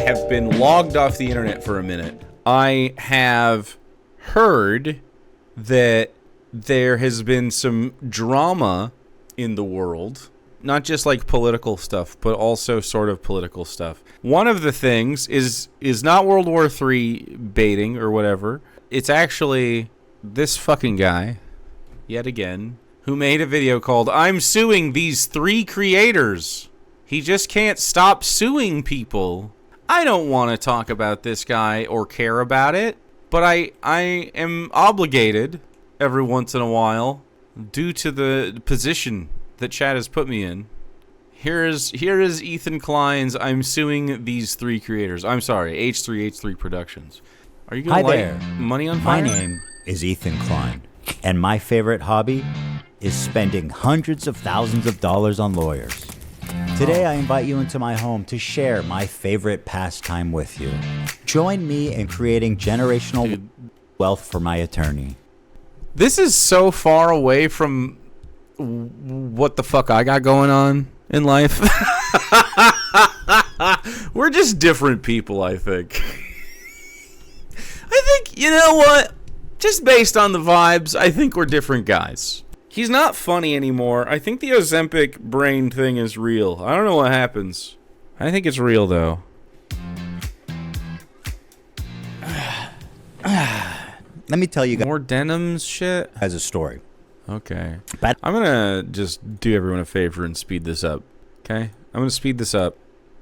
have been logged off the internet for a minute, I have heard that there has been some drama in the world, not just like political stuff, but also sort of political stuff. One of the things is not World War III baiting or whatever. It's actually this fucking guy, yet again, who made a video called "I'm suing these 3 creators." He just can't stop suing people. I don't want to talk about this guy or care about it, but I am obligated every once in a while due to the position that Chad has put me in. Here is Ethan Klein's "I'm suing these 3 creators." I'm sorry, H3H3 Productions. Are you going to light money on fire? My name is Ethan Klein, and my favorite hobby is spending hundreds of thousands of dollars on lawyers. Today, I invite you into my home to share my favorite pastime with you. Join me in creating generational wealth for my attorney. This is so far away from what the fuck I got going on in life. We're just different people, I think. I think, you know what? Just based on the vibes, I think we're different guys. He's not funny anymore. I think the Ozempic brain thing is real. I don't know what happens. I think it's real, though. Let me tell you guys more Denims shit as a story. Okay. I'm gonna just do everyone a favor and speed this up. Okay? I'm gonna speed this up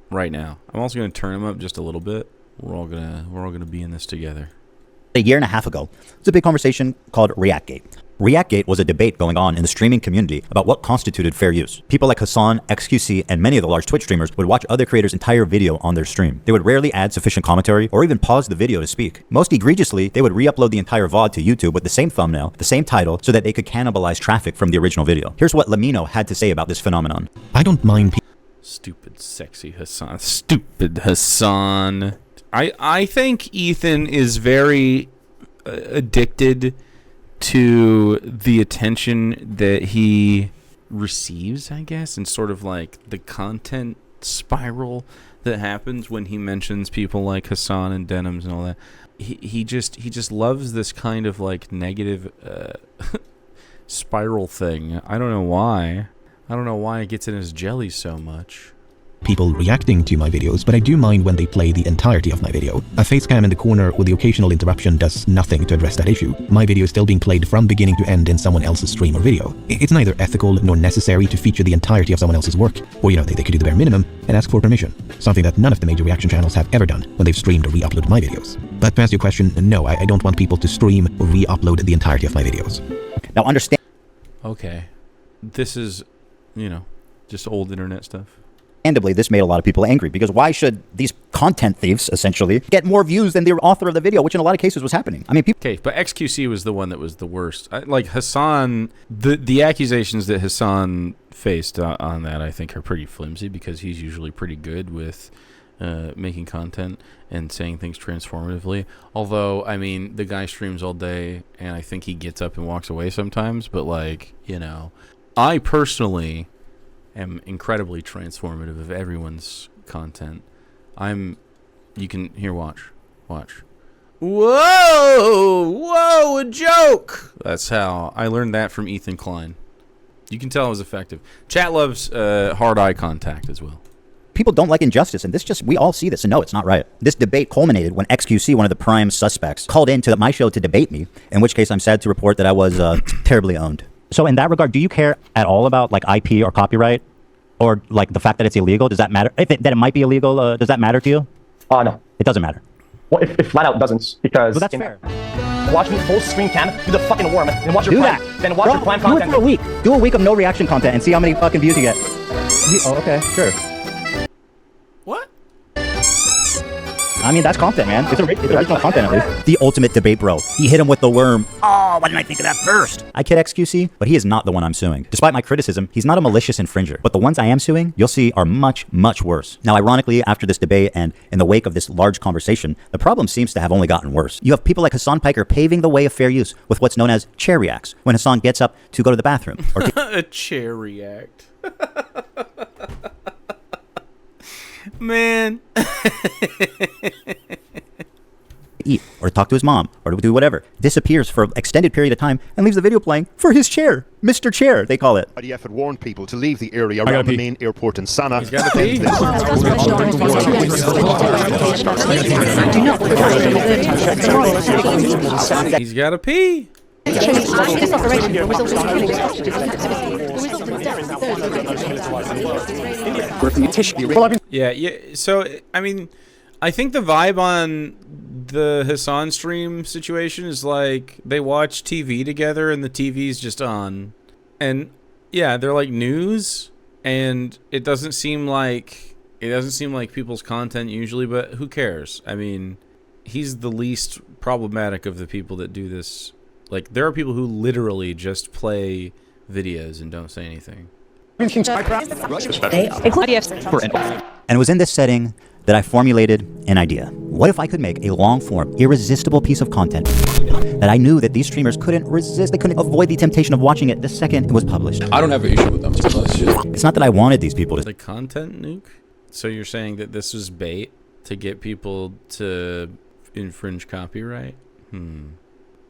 right now. I'm also gonna turn them up just a little bit. We're all gonna be in this together. A year and a half ago, there's a big conversation called ReactGate. ReactGate was a debate going on in the streaming community about what constituted fair use. People like Hassan, XQC, and many of the large Twitch streamers would watch other creators' entire video on their stream. They would rarely add sufficient commentary or even pause the video to speak. Most egregiously, they would re-upload the entire VOD to YouTube with the same thumbnail, the same title, so that they could cannibalize traffic from the original video. Here's what Lamino had to say about this phenomenon. I don't mind Stupid, sexy Hassan. Stupid Hassan. I think Ethan is very addicted to the attention that he receives, I guess, and sort of like the content spiral that happens when he mentions people like Hassan and Denims and all that. He just loves this kind of like negative spiral thing. I don't know why. I don't know why it gets in his jelly so much. People reacting to my videos, but I do mind when they play the entirety of my video. A facecam in the corner with the occasional interruption does nothing to address that issue. My video is still being played from beginning to end in someone else's stream or video. It's neither ethical nor necessary to feature the entirety of someone else's work. Or, they could do the bare minimum and ask for permission. Something that none of the major reaction channels have ever done when they've streamed or re-uploaded my videos. But to answer your question, no, I don't want people to stream or re-upload the entirety of my videos. Now understand. Okay. This is, just old internet stuff. Understandably, this made a lot of people angry, because why should these content thieves, essentially, get more views than the author of the video, which in a lot of cases was happening? I mean, people... Okay, but XQC was the one that was the worst. Like Hassan, the accusations that Hassan faced on that, I think, are pretty flimsy, because he's usually pretty good with making content and saying things transformatively. Although, I mean, the guy streams all day, and I think he gets up and walks away sometimes, but, I personally am incredibly transformative of everyone's content. You can watch. Whoa, a joke. That's how I learned that from Ethan Klein. You can tell it was effective. Chat loves hard eye contact as well. People don't like injustice, and we all see this, and no, it's not right. This debate culminated when XQC, one of the prime suspects, called into my show to debate me, in which case I'm sad to report that I was terribly owned. So in that regard, do you care at all about IP or copyright, or the fact that it's illegal? Does that matter? That it might be illegal, does that matter to you? No. It doesn't matter. Well, if flat out doesn't, because... Well, that's fair. Watch me full screen cam, do the fucking worm, then watch your prime, then watch your prime content. Do it for a week. Do a week of no reaction content and see how many fucking views you get. Okay, sure. What? I mean, that's content, man. It's original content, at least. The ultimate debate bro. He hit him with the worm. Oh, why didn't I think of that first? I kid XQC, but he is not the one I'm suing. Despite my criticism, he's not a malicious infringer. But the ones I am suing, you'll see, are much, much worse. Now, ironically, after this debate and in the wake of this large conversation, the problem seems to have only gotten worse. You have people like Hassan Piker paving the way of fair use with what's known as chair reacts, when Hassan gets up to go to the bathroom. Or a chair react. Man. Eat or talk to his mom or do whatever, disappears for an extended period of time and leaves the video playing for his chair. Mr. Chair, they call it. IDF had warned people to leave the area around the main airport in Sana. He's got to pee. He's got to pee. Yeah. So, I mean, I think the vibe on the Hassan stream situation is like they watch TV together and the TV's just on. And yeah, they're like news, and it doesn't seem like people's content usually, but who cares? I mean, he's the least problematic of the people that do this. Like, there are people who literally just play videos and don't say anything. And it was in this setting that I formulated an idea. What if I could make a long-form, irresistible piece of content that I knew that these streamers couldn't resist, they couldn't avoid the temptation of watching it the second it was published? I don't have an issue with them. It's not that I wanted these people to... The content nuke? So you're saying that this was bait to get people to infringe copyright?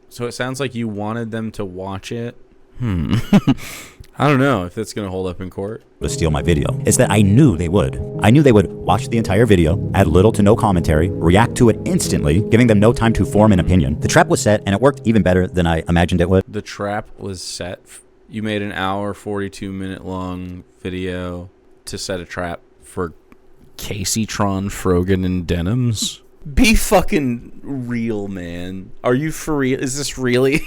So it sounds like you wanted them to watch it? I don't know if that's going to hold up in court. To steal my video. It's that I knew they would. I knew they would watch the entire video, add little to no commentary, react to it instantly, giving them no time to form an opinion. The trap was set, and it worked even better than I imagined it would. The trap was set. You made an hour, 42-minute long video to set a trap for Kaceytron, Frogan, and Denims. Be fucking real, man. Are you for real? Is this really?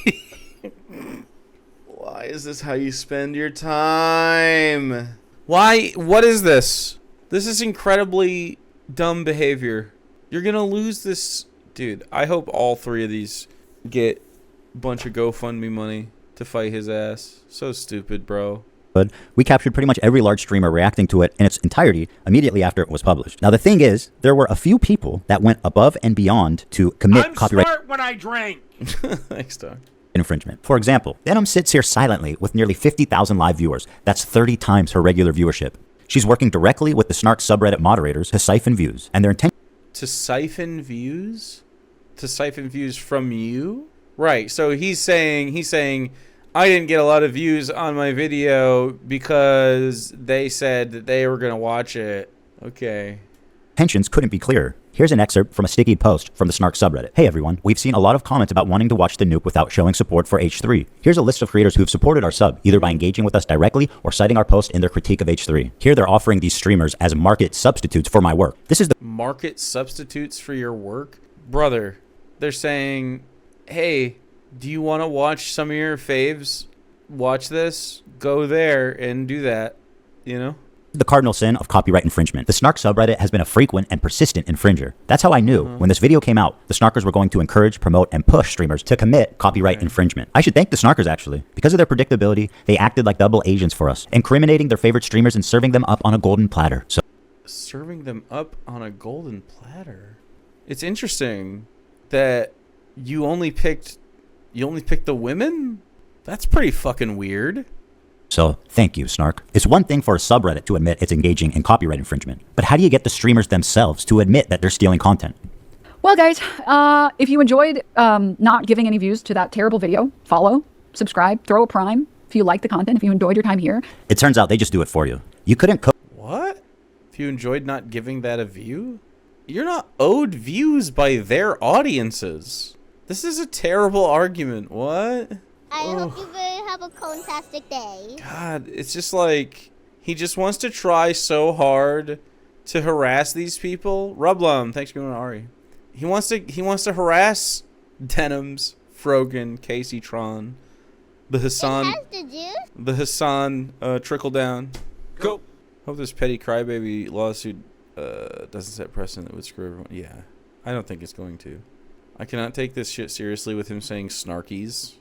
Why is this how you spend your time? Why? What is this? This is incredibly dumb behavior. You're gonna lose this. Dude, I hope all three of these get a bunch of GoFundMe money to fight his ass. So stupid, bro. But we captured pretty much every large streamer reacting to it in its entirety immediately after it was published. Now, the thing is, there were a few people that went above and beyond to commit copyright. I'm smart when I drink. Thanks, Doc. Infringement. For example, Denims sits here silently with nearly 50,000 live viewers. That's 30 times her regular viewership. She's working directly with the Snark subreddit moderators to siphon views, and their intention... To siphon views? To siphon views from you? Right, so he's saying, I didn't get a lot of views on my video because they said that they were going to watch it. Okay. Intentions couldn't be clearer. Here's an excerpt from a stickied post from the Snark subreddit. Hey everyone, we've seen a lot of comments about wanting to watch the nuke without showing support for H3. Here's a list of creators who've supported our sub, either by engaging with us directly or citing our post in their critique of H3. Here they're offering these streamers as market substitutes for my work. This is the market substitutes for your work? Brother, they're saying, hey, do you want to watch some of your faves watch this? Go there and do that, you know? The cardinal sin of copyright infringement. The Snark subreddit has been a frequent and persistent infringer. That's how I knew when this video came out, the Snarkers were going to encourage, promote, and push streamers to commit copyright infringement. I should thank the Snarkers, actually. Because of their predictability, they acted like double agents for us, incriminating their favorite streamers and serving them up on a golden platter. So, serving them up on a golden platter? It's interesting that you only picked the women? That's pretty fucking weird. So, thank you, Snark. It's one thing for a subreddit to admit it's engaging in copyright infringement, but how do you get the streamers themselves to admit that they're stealing content? Well, guys, if you enjoyed not giving any views to that terrible video, follow, subscribe, throw a prime if you like the content, if you enjoyed your time here. It turns out they just do it for you. You couldn't What? If you enjoyed not giving that a view? You're not owed views by their audiences. This is a terrible argument. What? I hope you will have a fantastic day. God, it's just like he just wants to try so hard to harass these people. Rublum, thanks for going to Ari. He wants to harass Denims, Frogan, Kaceytron, the Hassan. The Hassan trickle down. Go. Hope this petty crybaby lawsuit doesn't set precedent that would screw everyone. Yeah, I don't think it's going to. I cannot take this shit seriously with him saying snarkies.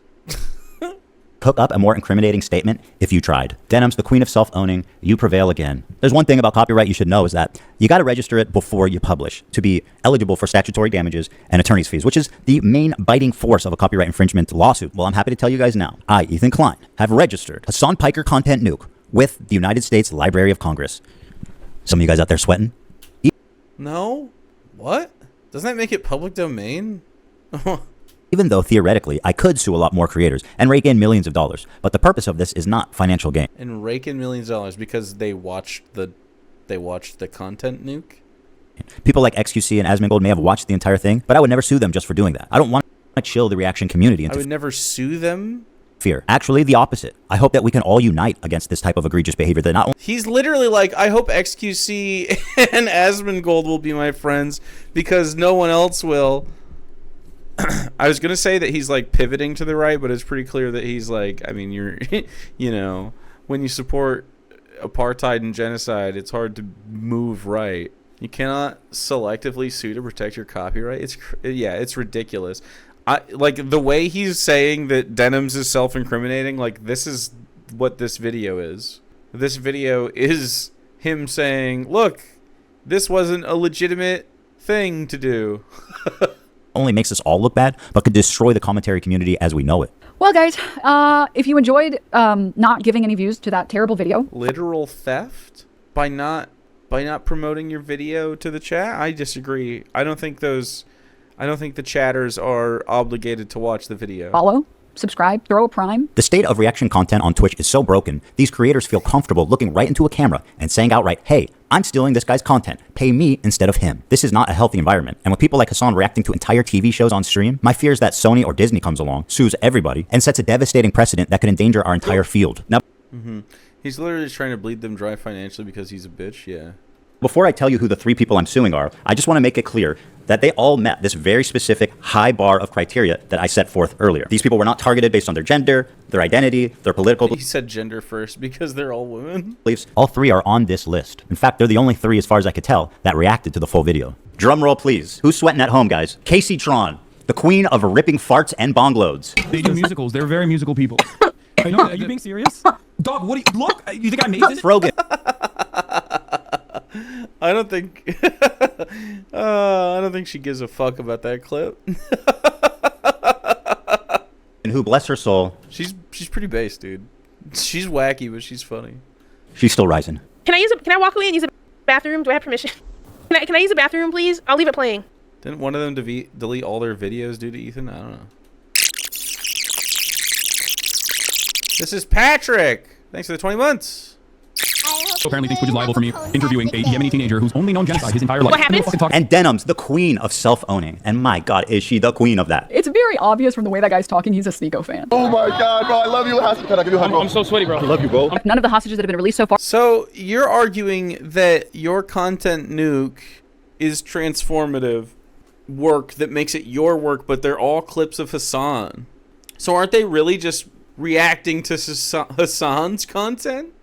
cook up a more incriminating statement if you tried. Denims, the queen of self-owning, you prevail again. There's one thing about copyright you should know is that you got to register it before you publish to be eligible for statutory damages and attorney's fees, which is the main biting force of a copyright infringement lawsuit. Well, I'm happy to tell you guys now. I, Ethan Klein, have registered Hassan Piker content nuke with the United States Library of Congress. Some of you guys out there sweating? No? What? Doesn't that make it public domain? Even though theoretically I could sue a lot more creators and rake in millions of dollars, but the purpose of this is not financial gain. And rake in millions of dollars because they watched the content nuke? People like XQC and Asmongold may have watched the entire thing, but I would never sue them just for doing that. I don't want to chill the reaction community I into would never sue them? fear. Actually, the opposite. I hope that we can all unite against this type of egregious behavior that not only He's literally like, I hope XQC and Asmongold will be my friends because no one else will. I was going to say that he's like pivoting to the right, but it's pretty clear that he's like, I mean, you're, you know, when you support apartheid and genocide, it's hard to move right. You cannot selectively sue to protect your copyright. It's ridiculous. Like the way he's saying that Denims is self-incriminating, like this is what this video is. This video is him saying, look, this wasn't a legitimate thing to do. only makes us all look bad, but could destroy the commentary community as we know it. Well, guys, if you enjoyed not giving any views to that terrible video, literal theft by not promoting your video to the chat, I disagree. I don't think the chatters are obligated to watch the video. follow, subscribe, throw a prime. The state of reaction content on Twitch is so broken, these creators feel comfortable looking right into a camera and saying outright, hey, I'm stealing this guy's content. Pay me instead of him. This is not a healthy environment. And with people like Hassan reacting to entire TV shows on stream, my fear is that Sony or Disney comes along, sues everybody, and sets a devastating precedent that could endanger our entire field. Now, He's literally just trying to bleed them dry financially because he's a bitch, yeah. before I tell you who the 3 people I'm suing are, I just want to make it clear that they all met this very specific high bar of criteria that I set forth earlier. These people were not targeted based on their gender, their identity, their political He said gender first because they're all women. beliefs. All 3 are on this list. In fact, they're the only 3, as far as I could tell, that reacted to the full video. Drum roll, please. Who's sweating at home, guys? Kaceytron, the queen of ripping farts and bong loads. They do musicals. They're very musical people. I know. Are you being serious? Dog, what do you... Look, you think I made this? Frogan. I don't think she gives a fuck about that clip. And who, bless her soul, She's pretty base, dude. She's wacky, but she's funny. she's still rising. Can I walk away and use a bathroom? Do I have permission? Can I use a bathroom, please? I'll leave it playing. Didn't one of them delete all their videos due to Ethan? I don't know. This is Patrick. Thanks for the 20 months. Apparently thinks Twitch is liable for me interviewing a Yemeni teenager who's only known genocide his entire life. What happened? And Denims, the queen of self-owning. And my God, is she the queen of that? It's very obvious from the way that guy's talking, he's a Sneeko fan. Oh my God, bro, I love you. Can I give you a hug, bro? I'm so sweaty, bro. I love you, bro. None of the hostages that have been released so far So you're arguing that your content nuke is transformative work that makes it your work, but they're all clips of Hassan. So aren't they really just reacting to Hassan's content?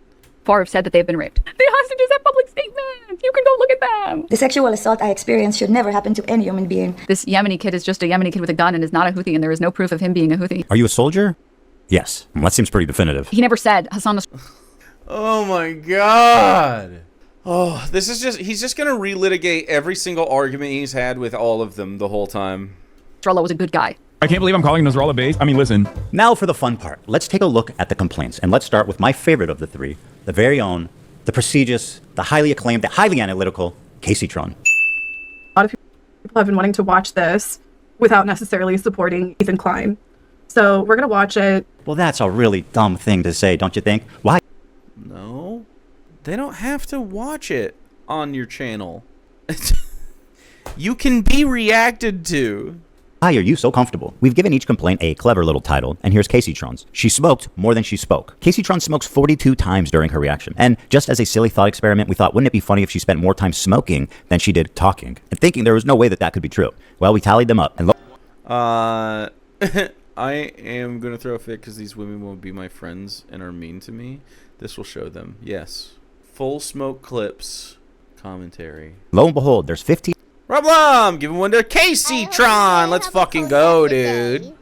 have said that they've been raped. The hostages have public statements. You can go look at them. The sexual assault I experienced should never happen to any human being. This Yemeni kid is just a Yemeni kid with a gun and is not a Houthi, and there is no proof of him being a Houthi. Are you a soldier? Yes. Well, that seems pretty definitive. He never said Hassan Oh my God. Oh, he's just going to relitigate every single argument he's had with all of them the whole time. Nasrallah was a good guy. I can't believe I'm calling Nasrallah base. I mean, listen. Now for the fun part. Let's take a look at the complaints. And let's start with my favorite of the 3, the very own, the prestigious, the highly acclaimed, the highly analytical Kaceytron. A lot of people have been wanting to watch this without necessarily supporting Ethan Klein. So we're going to watch it. Well, that's a really dumb thing to say, don't you think? Why? No, they don't have to watch it on your channel. You can be reacted to. Why are you so comfortable? We've given each complaint a clever little title, and here's Kaceytron's. She smoked more than she spoke. Kaceytron smokes 42 times during her reaction. And just as a silly thought experiment, we thought, wouldn't it be funny if she spent more time smoking than she did talking? And thinking there was no way that that could be true. Well, we tallied them up, and I am going to throw a fit because these women won't be my friends and are mean to me. This will show them. Yes. Full smoke clips. Commentary. lo and behold, there's 15 Problem! Give one to Kaceytron! Let's fucking go, dude.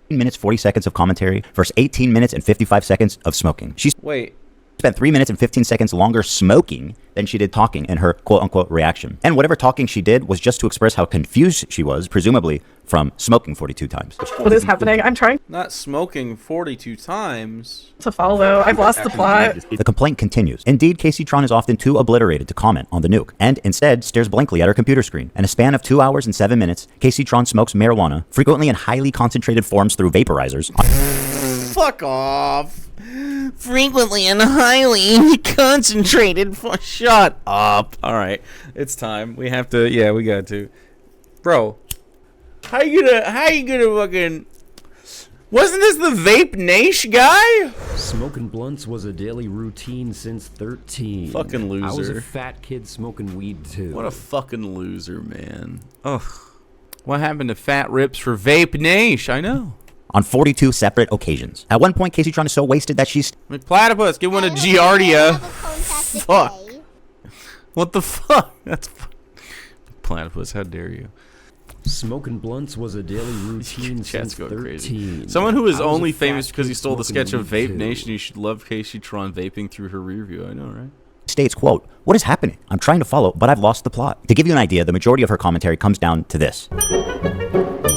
minutes, 40 seconds of commentary versus 18 minutes and 55 seconds of smoking. She's Wait. spent 3 minutes and 15 seconds longer smoking than she did talking in her quote-unquote reaction. And whatever talking she did was just to express how confused she was, presumably from smoking 42 times. What is happening? I'm trying Not smoking 42 times. to follow. I've lost the plot. The complaint continues. Indeed, Kaceytron is often too obliterated to comment on the nuke, and instead stares blankly at her computer screen. In a span of 2 hours and 7 minutes, Kaceytron smokes marijuana, frequently in highly concentrated forms through vaporizers. Fuck off. Frequently and highly concentrated. Shut up. All right, it's time. We have to. Yeah, we got to. Bro, how you gonna fucking? Wasn't this the Vape Nash guy? Smoking blunts was a daily routine since 13. Fucking loser. I was a fat kid smoking weed too. What a fucking loser, man. Ugh. What happened to fat rips for Vape Nash? I know. On 42 separate occasions. At one point, Kaceytron is so wasted that she's... McPlatypus, give one to Giardia. Fuck. What the fuck? That's... Platypus, how dare you? Smoking blunts was a daily routine since 13. Crazy. Someone who is only famous because he stole the sketch of Vape Nation, you should love Kaceytron vaping through her rear view. I know, right? States, quote, "What is happening? I'm trying to follow, but I've lost the plot." To give you an idea, the majority of her commentary comes down to this.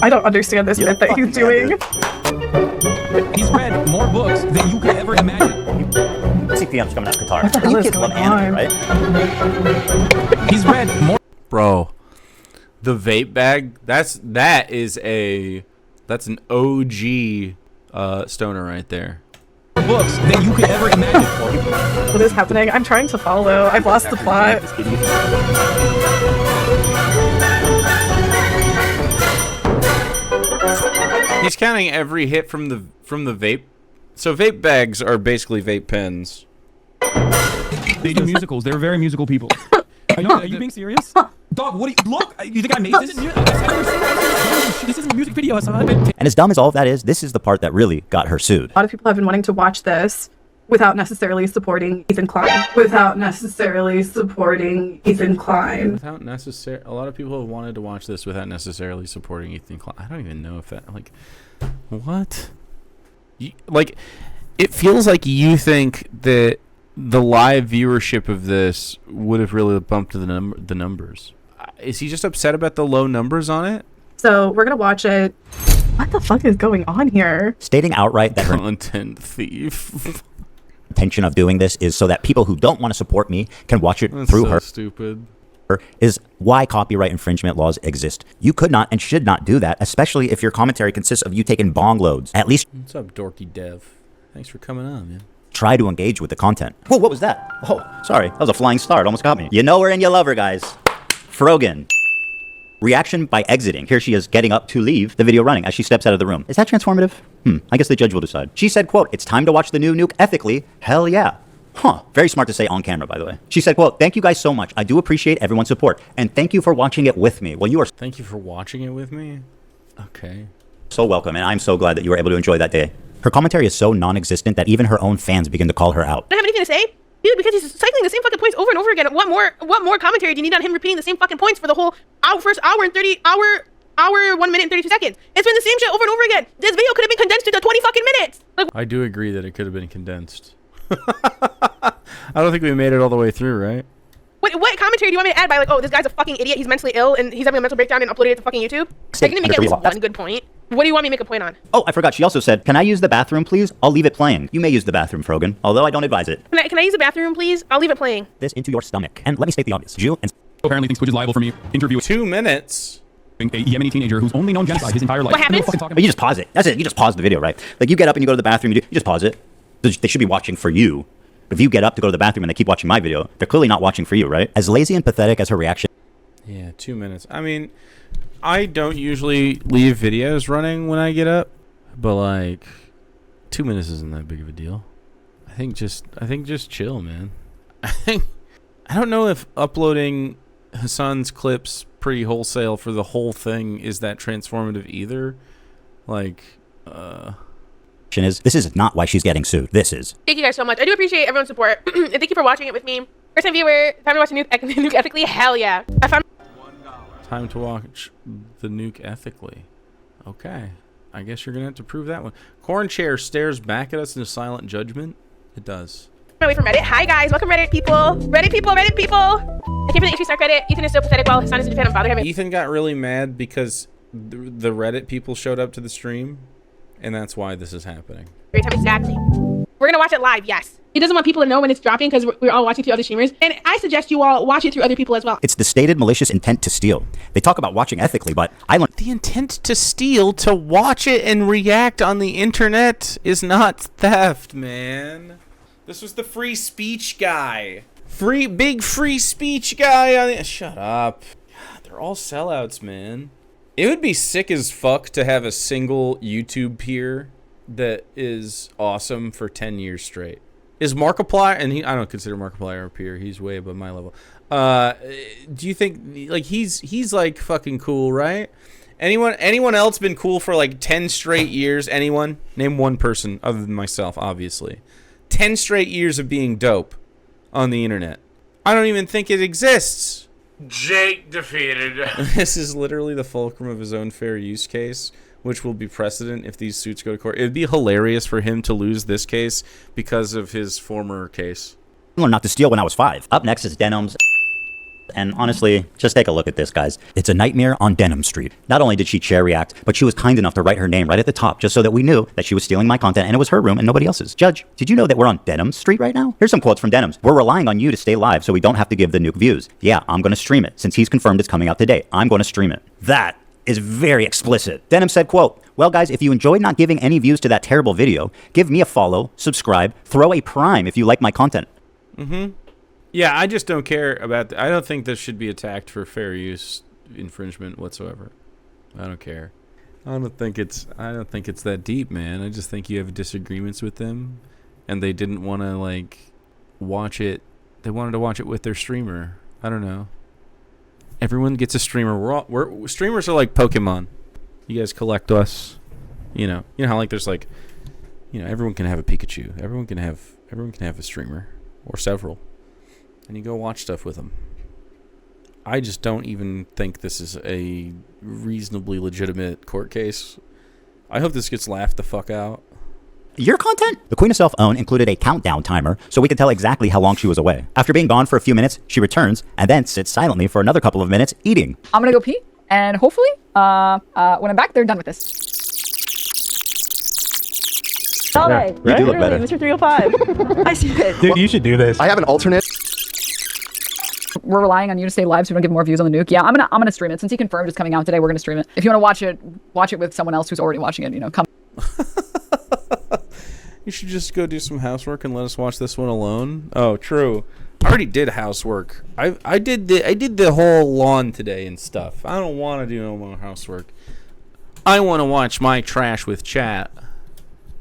I don't understand this bit that he's doing. He's read more books than you could ever imagine. CPM's coming out of Qatar. What the hell You is kids love going anime, on? right? He's read more. Bro, the vape bag, that's an OG stoner right there. Books than you could ever imagine. What is happening? I'm trying to follow. I've lost the plot. He's counting every hit from the vape. So vape bags are basically vape pens. They do musicals. They're very musical people. Are you being serious? Dog, what do you look? You think I made this? This isn't a music video, son. And as dumb as all of that is, this is the part that really got her sued. A lot of people have been wanting to watch this without necessarily supporting Ethan Klein. Without necessarily supporting Ethan Klein. A lot of people have wanted to watch this without necessarily supporting Ethan Klein. I don't even know if that, like, what? It feels like you think that the live viewership of this would have really bumped the numbers. Is he just upset about the low numbers on it? So we're gonna watch it. What the fuck is going on here? Stating outright that her content thief intention of doing this is so that people who don't want to support me can watch it through her. Stupid. Is why copyright infringement laws exist. You could not and should not do that, especially if your commentary consists of you taking bong loads. At least What's up, dorky dev? Thanks for coming on, man. try to engage with the content. Whoa, what was that? Oh, sorry. That was a flying star. It almost got me. You know her and you love her, guys. Frogan. Reaction by exiting. Here she is getting up to leave the video running as she steps out of the room. Is that transformative? I guess the judge will decide. She said, quote, "It's time to watch the new nuke ethically." Hell yeah. Huh. Very smart to say on camera, by the way. She said, quote, "Thank you guys so much. I do appreciate everyone's support. And thank you for watching it with me." Well, you are Thank you for watching it with me. Okay. so welcome, and I'm so glad that you were able to enjoy that day. Her commentary is so non-existent that even her own fans begin to call her out. I don't have anything to say, dude, because he's cycling the same fucking points over and over again. What more commentary do you need on him repeating the same fucking points for the whole first hour and 1 minute and 32 seconds? It's been the same shit over and over again. This video could have been condensed into 20 fucking minutes. Like, I do agree that it could have been condensed. I don't think we made it all the way through, right? what commentary do you want me to add by, like, oh, this guy's a fucking idiot, he's mentally ill, and he's having a mental breakdown and uploaded it to fucking YouTube? I can make at least one good point. What do you want me to make a point on? Oh, I forgot. She also said, "Can I use the bathroom, please? I'll leave it playing." You may use the bathroom, Frogan, although I don't advise it. Can I use the bathroom, please? I'll leave it playing. This into your stomach. And let me state the obvious. Jew and apparently thinks Twitch is liable for me interviewing 2 minutes. a Yemeni teenager who's only known genocide his entire life. What happens? But you just pause it. That's it. You just pause the video, right? Like, you get up and you go to the bathroom, you just pause it. They should be watching for you. But if you get up to go to the bathroom and they keep watching my video, they're clearly not watching for you, right? As lazy and pathetic as her reaction. Yeah, 2 minutes. I mean, I don't usually leave videos running when I get up, but like 2 minutes isn't that big of a deal. I think just chill, man. I don't know if uploading Hassan's clips pretty wholesale for the whole thing is that transformative either. Like, This is not why she's getting sued. This is. Thank you guys so much. I do appreciate everyone's support. And thank you for watching it with me. First time viewer, time to watch the nuke ethically. Hell yeah. I found time to watch the nuke ethically. Okay. I guess you're going to have to prove that one. Corn Chair stares back at us in a silent judgment. It does. Away from Reddit. Hi guys, welcome Reddit people. Reddit people, Reddit people. I came from the HP Snark Reddit. Ethan is so pathetic while his son is in Japan. I'm bothering him. Ethan got really mad because the Reddit people showed up to the stream, and that's why this is happening. Every time, exactly. We're gonna watch it live, yes. He doesn't want people to know when it's dropping because we're all watching through other streamers. And I suggest you all watch it through other people as well. It's the stated malicious intent to steal. They talk about watching ethically, but I learned the intent to steal, to watch it and react on the internet is not theft, man. This was the free speech guy. Big free speech guy. Shut up. They're all sellouts, man. It would be sick as fuck to have a single YouTube peer that is awesome for 10 years straight. Is Markiplier, and I don't consider Markiplier a peer, he's way above my level. Do you think, like, he's like fucking cool, right? Anyone else been cool for like 10 straight years? Anyone? Name one person other than myself, obviously. 10 straight years of being dope on the internet. I don't even think it exists. Jake defeated. This is literally the fulcrum of his own fair use case, which will be precedent if these suits go to court. It would be hilarious for him to lose this case because of his former case. I learned not to steal when I was 5. Up next is Denims. And honestly, just take a look at this, guys. It's a nightmare on Denim Street. Not only did she chair react, but she was kind enough to write her name right at the top just so that we knew that she was stealing my content and it was her room and nobody else's. Judge, did you know that we're on Denim Street right now? Here's some quotes from Denims. We're relying on you to stay live so we don't have to give the nuke views. Yeah, I'm going to stream it. Since he's confirmed it's coming out today, I'm going to stream it. That is very explicit. Denim said, quote, well, guys, if you enjoyed not giving any views to that terrible video, give me a follow, subscribe, throw a prime if you like my content. Mm-hmm. Yeah, I just don't care about I don't think this should be attacked for fair use infringement whatsoever. I don't care. I don't think it's that deep, man. I just think you have disagreements with them and they didn't want to like watch it. They wanted to watch it with their streamer. I don't know. Everyone gets a streamer. We're streamers are like Pokemon. You guys collect us. You know how like there's like, everyone can have a Pikachu. Everyone can have a streamer or several. And you go watch stuff with them. I just don't even think this is a reasonably legitimate court case. I hope this gets laughed the fuck out. Your content? The Queen of Self-Own included a countdown timer so we could tell exactly how long she was away. After being gone for a few minutes, she returns and then sits silently for another couple of minutes eating. I'm gonna go pee, and hopefully, when I'm back, they're done with this. Alright, You do look better. Mr. 305. I see it. Dude, you should do this. I have an alternate. We're relying on you to stay live so we don't give more views on the nuke. Yeah, I'm gonna stream it. Since he confirmed it's coming out today, we're gonna stream it. If you want to watch it with someone else who's already watching it, come. You should just go do some housework and let us watch this one alone. Oh, true. I already did housework. I did the whole lawn today and stuff. I don't want to do no more housework. I want to watch my trash with chat.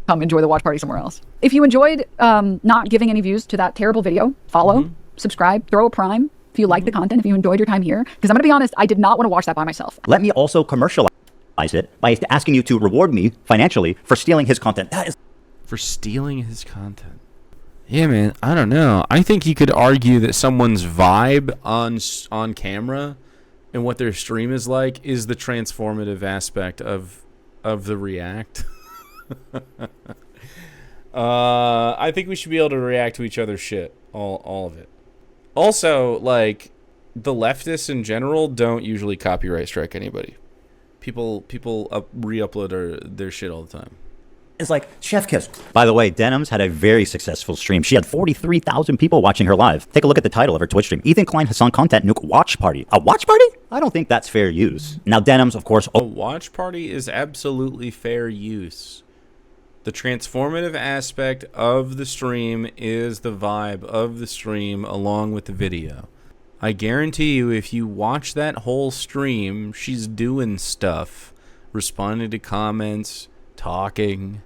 Come enjoy the watch party somewhere else. If you enjoyed not giving any views to that terrible video, follow, subscribe, throw a prime if you like the content, if you enjoyed your time here. Because I'm going to be honest, I did not want to watch that by myself. Let me also commercialize it by asking you to reward me financially for stealing his content. That is... For stealing his content. Yeah, man, I don't know. I think you could argue that someone's vibe on camera and what their stream is like is the transformative aspect of the React. I think we should be able to react to each other's shit, all of it. Also, like, the leftists in general don't usually copyright strike anybody. People re-upload their shit all the time. It's like chef kiss. By the way, Denims had a very successful stream. She had 43,000 people watching her live. Take a look at the title of her Twitch stream. Ethan Klein Hassan Content Nuke Watch Party. A watch party? I don't think that's fair use. Now Denims, of course... A watch party is absolutely fair use. The transformative aspect of the stream is the vibe of the stream along with the video. I guarantee you if you watch that whole stream, she's doing stuff, responding to comments, talking...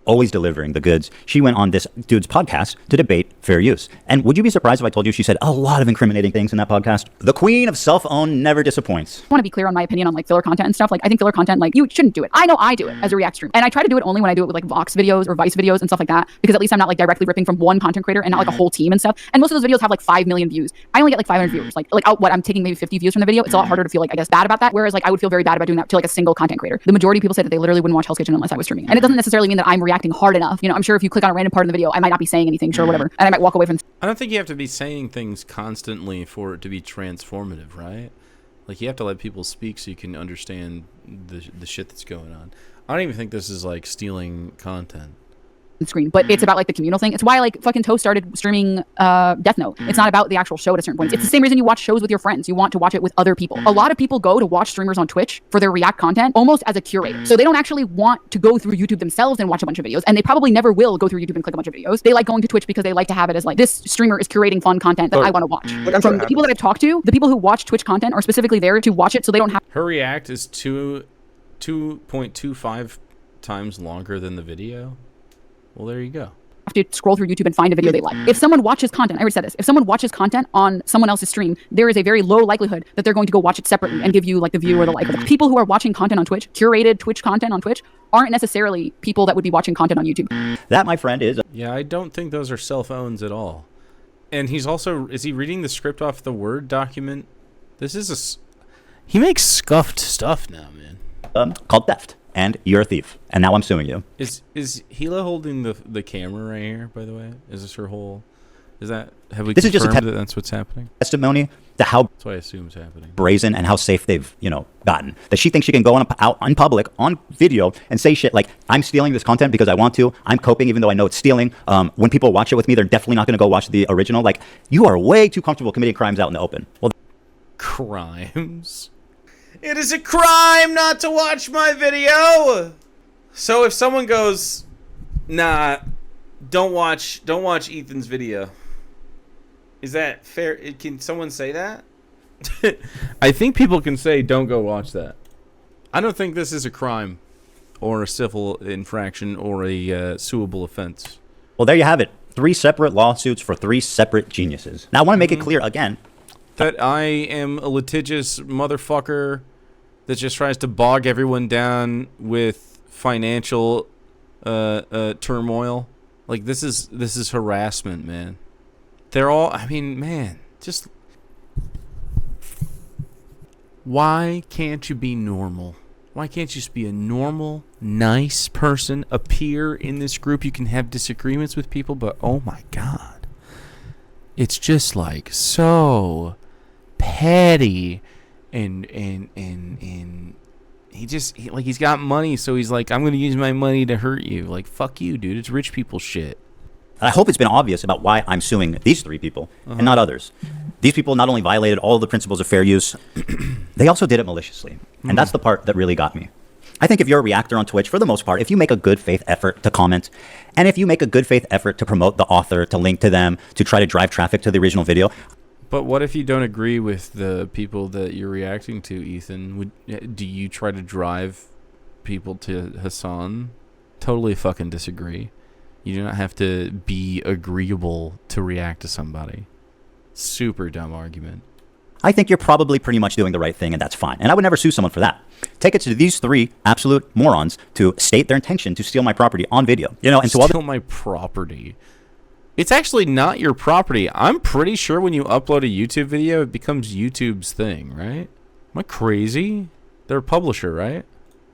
Always delivering the goods. She went on this dude's podcast to debate fair use. And would you be surprised if I told you she said a lot of incriminating things in that podcast? The Queen of Self-Own never disappoints. I want to be clear on my opinion on like filler content and stuff. Like I think filler content, like you shouldn't do it. I know I do it as a React stream. And I try to do it only when I do it with like Vox videos or Vice videos and stuff like that. Because at least I'm not like directly ripping from one content creator and not like a whole team and stuff. And most of those videos have like 5 million views. I only get like 500 viewers. Like I'm taking maybe 50 views from the video. It's a lot harder to feel like, I guess, bad about that. Whereas like I would feel very bad about doing that to like a single content creator. The majority of people say that they literally wouldn't watch Hell's Kitchen unless I was streaming. And it doesn't necessarily mean that I'm reacting reacting hard enough. You know, I'm sure if you click on a random part of the video, I might not be saying anything, sure, whatever, and I might walk away from. I don't think you have to be saying things constantly for it to be transformative, right? Like, you have to let people speak so you can understand the shit that's going on. I don't even think this is like stealing content. Screen, but it's about like the communal thing. It's why like fucking Toast started streaming Death Note. It's not about the actual show at a certain point. It's the same reason you watch shows with your friends. You want to watch it with other people. A lot of people go to watch streamers on Twitch for their React content almost as a curator. So they don't actually want to go through YouTube themselves and watch a bunch of videos, and they probably never will go through YouTube and click a bunch of videos. They like going to Twitch because they like to have it as like, this streamer is curating fun content that I want to watch. From the people that I've talked to, the people who watch Twitch content are specifically there to watch it so they don't have. Her React is 2.25 times longer than the video. Well, there you go. To scroll through YouTube and find a video they like. If someone watches content, I already said this, if someone watches content on someone else's stream, there is a very low likelihood that they're going to go watch it separately and give you like the view or the like. But the people who are watching content on Twitch, curated Twitch content on Twitch, aren't necessarily people that would be watching content on YouTube. That, my friend, is... Yeah, I don't think those are cell phones at all. And he's also... Is he reading the script off the Word document? This is a... He makes scuffed stuff now, man. Called theft. And you're a thief. And now I'm suing you. Is Hila holding the camera right here, by the way? Is this her whole... Is that... Have we confirmed that that's what's happening? Testimony to how... That's what I assume is happening. Brazen and how safe they've, you know, gotten. That she thinks she can go out in public, on video, and say shit like, I'm stealing this content because I want to. I'm coping even though I know it's stealing. When people watch it with me, they're definitely not going to go watch the original. Like, you are way too comfortable committing crimes out in the open. Well, crimes? It is a crime not to watch my video. So if someone goes, nah, don't watch Ethan's video, is that fair? Can someone say that? I think people can say, don't go watch that. I don't think this is a crime or a civil infraction or a suable offense. Well, there you have it. 3 separate lawsuits for 3 separate geniuses. Now, I want to make it clear again that I am a litigious motherfucker that just tries to bog everyone down with financial turmoil. Like, this is harassment, man. They're all, I mean, man, just... Why can't you be normal? Why can't you just be a normal, nice person, appear in this group? You can have disagreements with people, but oh my God. It's just like so petty and he's got money, so he's like, I'm gonna use my money to hurt you. Like, fuck you, dude. It's rich people shit. I hope it's been obvious about why I'm suing these 3 people and not others. These people not only violated all the principles of fair use, they also did it maliciously. And that's the part that really got me. I think if you're a reactor on Twitch, for the most part, if you make a good faith effort to comment, and if you make a good faith effort to promote the author, to link to them, to try to drive traffic to the original video. But what if you don't agree with the people that you're reacting to, Ethan? Do you try to drive people to Hassan? Totally fucking disagree. You do not have to be agreeable to react to somebody. Super dumb argument. I think you're probably pretty much doing the right thing, and that's fine. And I would never sue someone for that. Take it to these 3 absolute morons to state their intention to steal my property on video. You know, and to steal my property. It's actually not your property. I'm pretty sure when you upload a YouTube video, it becomes YouTube's thing, right? Am I crazy? They're a publisher, right?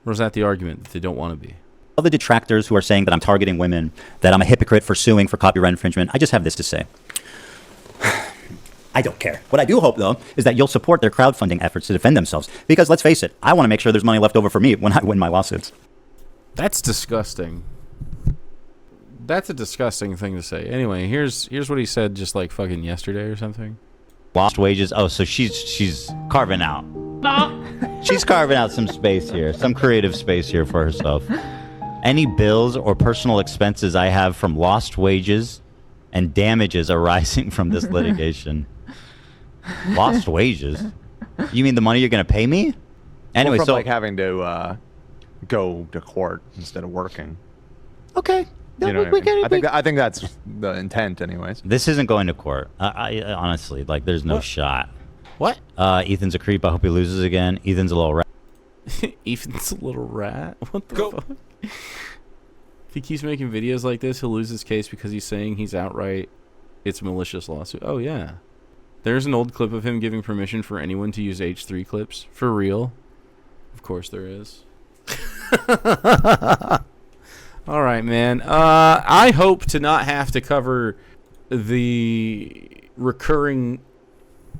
Or is that the argument that they don't want to be? All the detractors who are saying that I'm targeting women, that I'm a hypocrite for suing for copyright infringement, I just have this to say. I don't care. What I do hope, though, is that you'll support their crowdfunding efforts to defend themselves. Because let's face it, I want to make sure there's money left over for me when I win my lawsuits. That's disgusting. That's a disgusting thing to say. Anyway, here's what he said just like fucking yesterday or something. Lost wages. Oh, so she's carving out. She's carving out some space here, some creative space here for herself. Any bills or personal expenses I have from lost wages and damages arising from this litigation. Lost wages? You mean the money you're going to pay me? Anyway, from so like having to go to court instead of working. Okay. You know what I mean? I think that's the intent, anyways. This isn't going to court. I honestly, like, there's no shot. What? Ethan's a creep. I hope he loses again. Ethan's a little rat. Ethan's a little rat? What the fuck? If he keeps making videos like this, he'll lose his case because he's saying he's outright, it's a malicious lawsuit. Oh, yeah. There's an old clip of him giving permission for anyone to use H3 clips. For real. Of course there is. All right, man. I hope to not have to cover the recurring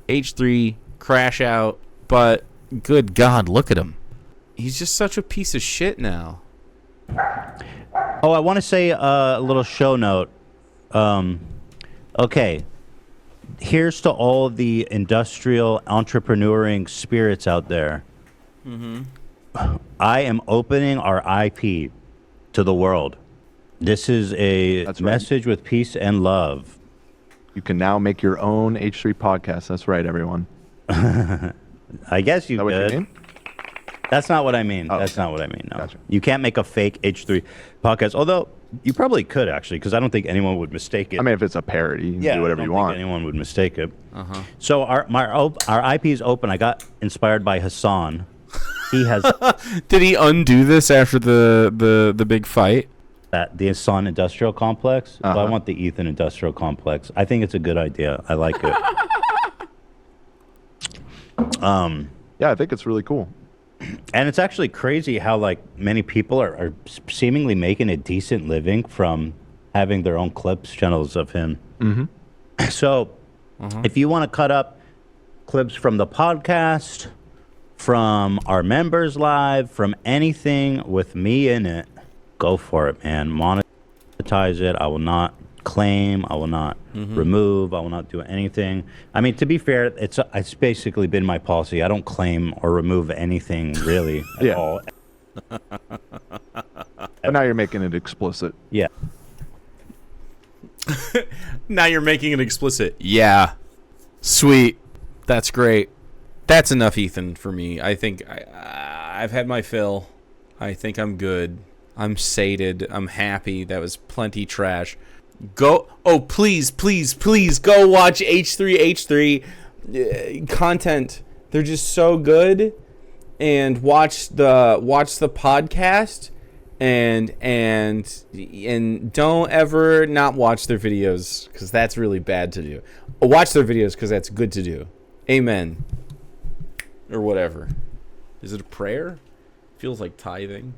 H3 crash out, but good God, look at him. He's just such a piece of shit now. Oh, I want to say a little show note. Okay. Here's to all the industrial entrepreneuring spirits out there. Mm-hmm. I am opening our IP to the world. This is a message with peace and love. You can now make your own H3 podcast. That's right, everyone. I guess you Is that what you could. mean? That's not what I mean. Oh, That's okay. not what I mean. No. Gotcha. You can't make a fake H3 podcast. Although you probably could actually, because I don't think anyone would mistake it. I mean, if it's a parody, you can do whatever I you don't want. think anyone would mistake it. Uh-huh. So our IP is open. I got inspired by Hassan. He has. Did he undo this after the big fight? The Hassan Industrial Complex. Well, I want the Ethan Industrial Complex. I think it's a good idea. I like it. Yeah, I think it's really cool. And it's actually crazy how like many people are seemingly making a decent living from having their own clips channels of him. Mm-hmm. So if you want to cut up clips from the podcast, from our members live, from anything with me in it, go for it, man. Monetize it. I will not claim. I will not remove. I will not do anything. I mean, to be fair, it's basically been my policy. I don't claim or remove anything really at all. But now you're making it explicit. Yeah. Now you're making it explicit. Yeah. Sweet. That's great. That's enough, Ethan, for me. I think I've had my fill. I think I'm good. I'm sated. I'm happy. That was plenty trash. Go. Oh, please, please, please go watch H3H3 content. They're just so good. And watch the podcast. And don't ever not watch their videos, because that's really bad to do. Watch their videos because that's good to do. Amen. Or whatever. Is it a prayer? Feels like tithing.